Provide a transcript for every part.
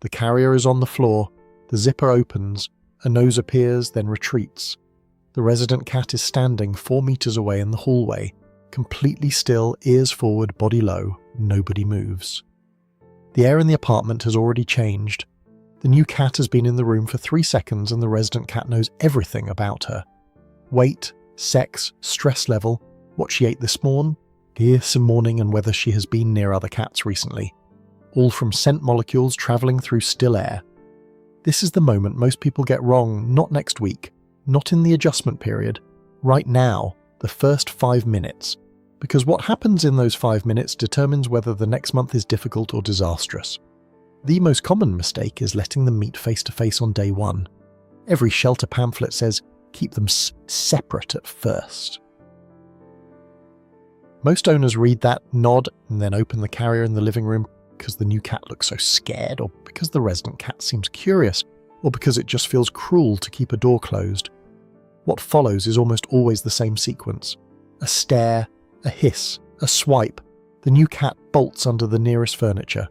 The carrier is on the floor, the zipper opens, a nose appears, then retreats. The resident cat is standing 4 meters away in the hallway, completely still, ears forward, body low, nobody moves. The air in the apartment has already changed. The new cat has been in the room for 3 seconds and the resident cat knows everything about her. Weight, sex, stress level, what she ate this morning and whether she has been near other cats recently. All from scent molecules travelling through still air. This is the moment most people get wrong, not next week, not in the adjustment period, right now, the first 5 minutes. Because what happens in those 5 minutes determines whether the next month is difficult or disastrous. The most common mistake is letting them meet face to face on day 1. Every shelter pamphlet says, keep them separate at first. Most owners read that, nod, and then open the carrier in the living room because the new cat looks so scared, or because the resident cat seems curious, or because it just feels cruel to keep a door closed. What follows is almost always the same sequence. A stare, a hiss, a swipe. The new cat bolts under the nearest furniture.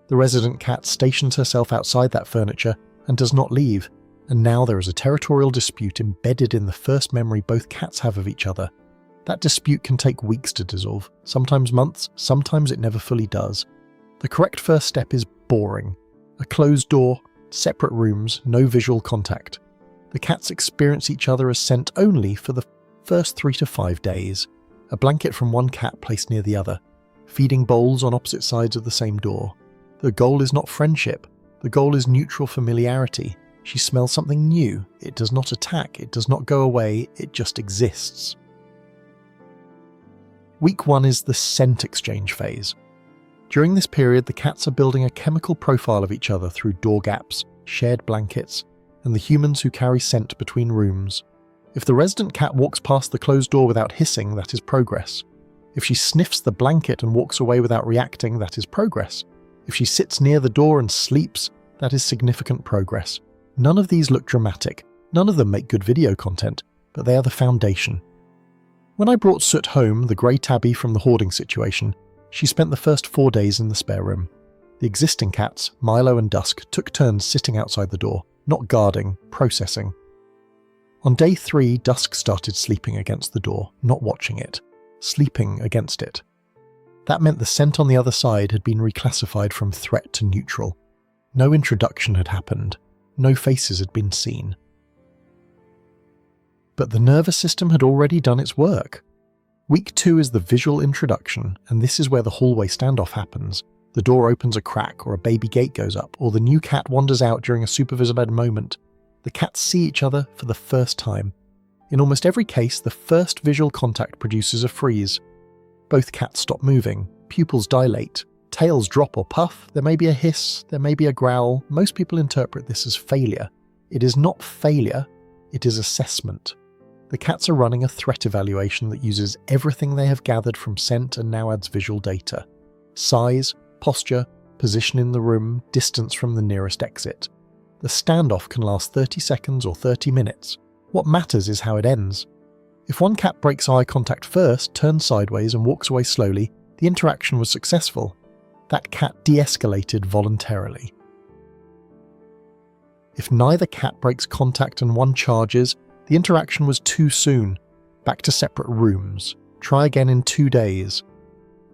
The resident cat stations herself outside that furniture and does not leave, and now there is a territorial dispute embedded in the first memory both cats have of each other. That dispute can take weeks to dissolve, sometimes months, sometimes it never fully does. The correct first step is boring. A closed door, separate rooms, no visual contact. The cats experience each other as scent only for the first 3 to 5 days. A blanket from one cat placed near the other. Feeding bowls on opposite sides of the same door. The goal is not friendship. The goal is neutral familiarity. She smells something new. It does not attack. It does not go away. It just exists. Week 1 is the scent exchange phase. During this period, the cats are building a chemical profile of each other through door gaps, shared blankets, and the humans who carry scent between rooms. If the resident cat walks past the closed door without hissing, that is progress. If she sniffs the blanket and walks away without reacting, that is progress. If she sits near the door and sleeps, that is significant progress. None of these look dramatic. None of them make good video content, but they are the foundation. When I brought Soot home, the grey tabby from the hoarding situation, she spent the first 4 days in the spare room. The existing cats, Milo and Dusk, took turns sitting outside the door, not guarding, processing. On day 3, Dusk started sleeping against the door, not watching it, sleeping against it. That meant the scent on the other side had been reclassified from threat to neutral. No introduction had happened. No faces had been seen. But the nervous system had already done its work. Week 2 is the visual introduction, and this is where the hallway standoff happens. The door opens a crack, or a baby gate goes up, or the new cat wanders out during a supervisor-led moment. The cats see each other for the first time. In almost every case, the first visual contact produces a freeze. Both cats stop moving, pupils dilate, tails drop or puff, there may be a hiss, there may be a growl. Most people interpret this as failure. It is not failure, it is assessment. The cats are running a threat evaluation that uses everything they have gathered from scent and now adds visual data. Size, posture, position in the room, distance from the nearest exit. The standoff can last 30 seconds or 30 minutes. What matters is how it ends. If one cat breaks eye contact first, turns sideways and walks away slowly, the interaction was successful. That cat de-escalated voluntarily. If neither cat breaks contact and one charges, the interaction was too soon. Back to separate rooms. Try again in 2 days.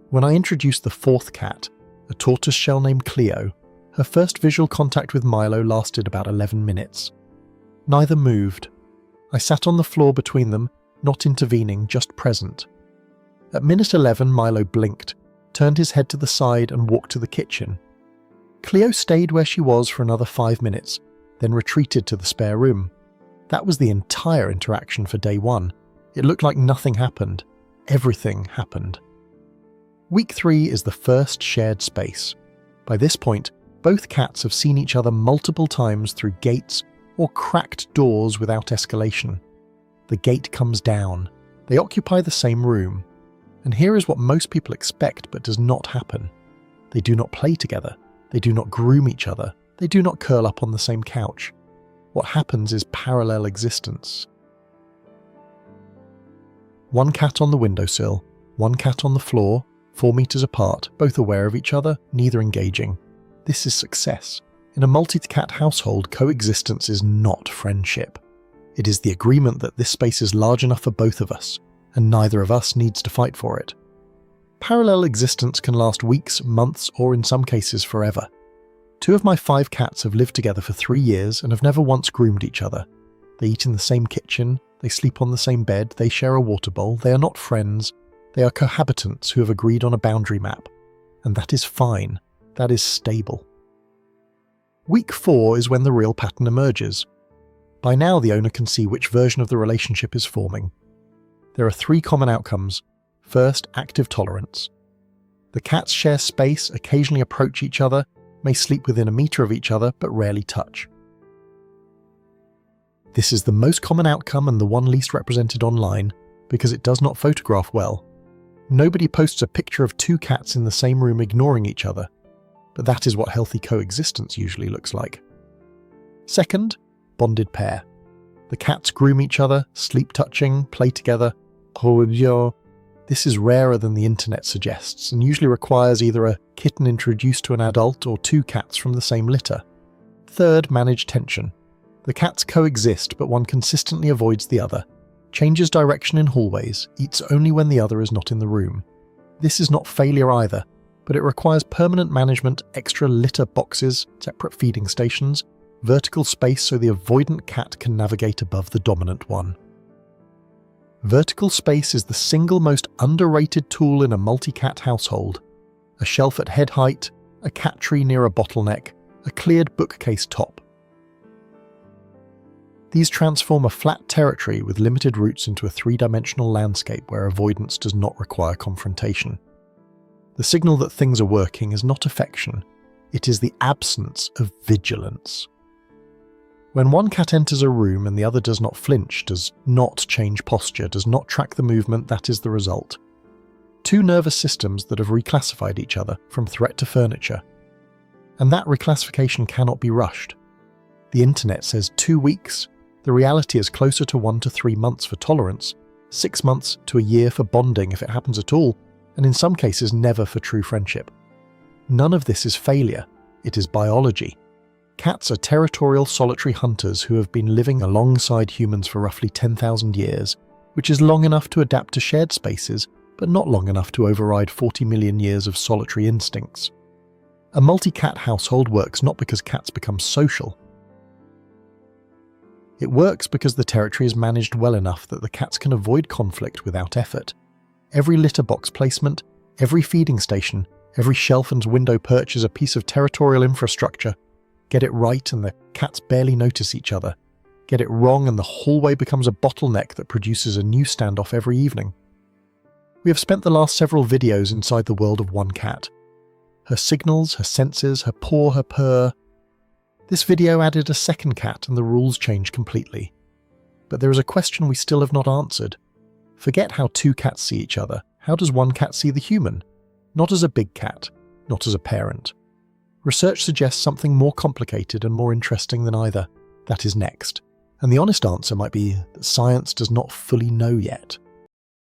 When I introduced the 4th cat, a tortoiseshell named Cleo, her first visual contact with Milo lasted about 11 minutes. Neither moved. I sat on the floor between them, not intervening, just present. At minute 11, Milo blinked, turned his head to the side and walked to the kitchen. Cleo stayed where she was for another 5 minutes, then retreated to the spare room. That was the entire interaction for day 1. It looked like nothing happened. Everything happened. Week 3 is the first shared space. By this point, both cats have seen each other multiple times through gates or cracked doors without escalation. The gate comes down. They occupy the same room. And here is what most people expect but does not happen. They do not play together. They do not groom each other. They do not curl up on the same couch. What happens is parallel existence. One cat on the windowsill, one cat on the floor, 4 meters apart, both aware of each other, neither engaging. This is success. In a multi-cat household, coexistence is not friendship. It is the agreement that this space is large enough for both of us, and neither of us needs to fight for it. Parallel existence can last weeks, months, or in some cases forever. 2 of my 5 cats have lived together for 3 years and have never once groomed each other. They eat in the same kitchen, they sleep on the same bed, they share a water bowl, they are not friends, they are cohabitants who have agreed on a boundary map. And that is fine, that is stable. Week 4 is when the real pattern emerges. By now the owner can see which version of the relationship is forming. There are 3 common outcomes. First, active tolerance. The cats share space, occasionally approach each other, may sleep within a metre of each other, but rarely touch. This is the most common outcome and the one least represented online, because it does not photograph well. Nobody posts a picture of 2 cats in the same room ignoring each other, but that is what healthy coexistence usually looks like. Second, bonded pair. The cats groom each other, sleep touching, play together. This is rarer than the internet suggests, and usually requires either a kitten introduced to an adult or 2 cats from the same litter. Third, manage tension. The cats coexist, but one consistently avoids the other, changes direction in hallways, eats only when the other is not in the room. This is not failure either, but it requires permanent management, extra litter boxes, separate feeding stations, vertical space so the avoidant cat can navigate above the dominant one. Vertical space is the single most underrated tool in a multi-cat household. A shelf at head height, a cat tree near a bottleneck, a cleared bookcase top. These transform a flat territory with limited routes into a 3-dimensional landscape where avoidance does not require confrontation. The signal that things are working is not affection, it is the absence of vigilance. When one cat enters a room and the other does not flinch, does not change posture, does not track the movement, that is the result. 2 nervous systems that have reclassified each other from threat to furniture. And that reclassification cannot be rushed. The internet says 2 weeks. The reality is closer to 1 to 3 months for tolerance, 6 months to a year for bonding if it happens at all, and in some cases never for true friendship. None of this is failure, it is biology. Cats are territorial solitary hunters who have been living alongside humans for roughly 10,000 years, which is long enough to adapt to shared spaces, but not long enough to override 40 million years of solitary instincts. A multi-cat household works not because cats become social. It works because the territory is managed well enough that the cats can avoid conflict without effort. Every litter box placement, every feeding station, every shelf and window perch is a piece of territorial infrastructure. Get it right and the cats barely notice each other. Get it wrong and the hallway becomes a bottleneck that produces a new standoff every evening. We have spent the last several videos inside the world of one cat. Her signals, her senses, her paw, her purr. This video added a second cat and the rules change completely. But there is a question we still have not answered. Forget how 2 cats see each other. How does one cat see the human? Not as a big cat, not as a parent. Research suggests something more complicated and more interesting than either. That is next. And the honest answer might be that science does not fully know yet.